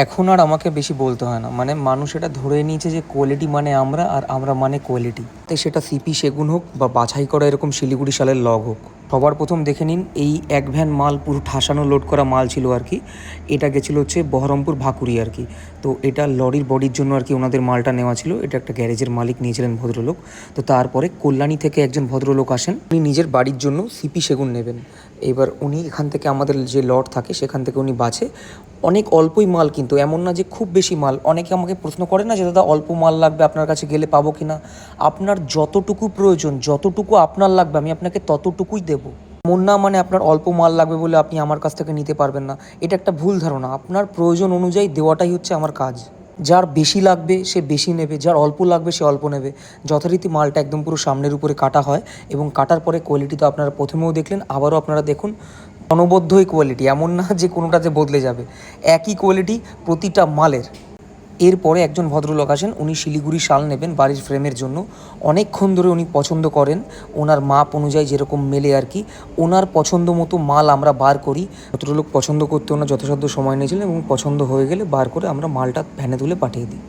এখন আর আমাকে বেশি বলতে হয় না, মানে মানুষ এটা ধরে নিয়েছে যে কোয়ালিটি মানে আমরা, আর আমরা মানে কোয়ালিটি। তাই সেটা সিপি সেগুন হোক বা বাছাই করা এরকম শিলিগুড়ি শালের লগ হোক। সবার প্রথম দেখে নিন, এই এক ভ্যান মাল পুরো ঠাসানো লোড করা মাল ছিল আর কি। এটা গেছিলো হচ্ছে বহরমপুর ভাকুরি আর কি। তো এটা লরির বডির জন্য আর কি ওনাদের মালটা নেওয়া ছিল। এটা একটা গ্যারেজের মালিক নিয়েছিলেন ভদ্রলোক। তো তারপরে কল্যাণী থেকে একজন ভদ্রলোক আসেন, উনি নিজের বাড়ির জন্য সিপি সেগুন নেবেন। এবার উনি এখান থেকে আমাদের যে লট থাকে সেখান থেকে উনি বাছে অনেক অল্পই মাল, কিন্তু এমন না যে খুব বেশি মাল। অনেকে আমাকে প্রশ্ন করে না যে দাদা অল্প মাল লাগবে, আপনার কাছে গেলে পাবো কি না। আপনার যতটুকু প্রয়োজন, যতটুকু আপনার লাগবে আমি আপনাকে ততটুকুই দেবো। এমন না মানে আপনার অল্প মাল লাগবে বলে আপনি আমার কাছ থেকে নিতে পারবেন না, এটা একটা ভুল ধারণা। আপনার প্রয়োজন অনুযায়ী দেওয়াটাই হচ্ছে আমার কাজ। যার বেশি লাগবে সে বেশি নেবে, যার অল্প লাগবে সে অল্প নেবে। যথারীতি মালটা একদম পুরো সামনের উপরে কাটা হয়, এবং কাটার পরে কোয়ালিটি তো আপনারা প্রথমেও দেখলেন, আবারও আপনারা দেখুন অনবদ্যই কোয়ালিটি। এমন না যে কোনোটাতে বদলে যাবে, একই কোয়ালিটি প্রতিটা মালের। এরপরে একজন ভদ্রলোক আসেন, উনি শিলিগুড়ি শাল নেবেন বাড়ির ফ্রেমের জন্য। অনেকক্ষণ ধরে উনি পছন্দ করেন, ওনার মাপ অনুযায়ী যেরকম মেলে আর কি, ওনার পছন্দ মতো মাল আমরা বার করি। ভদ্রলোক পছন্দ করতে ওনার যথাসাধ্য সময় নিয়েছিলেন, এবং পছন্দ হয়ে গেলে বার করে আমরা মালটা ভ্যানে তুলে পাঠিয়ে দিই।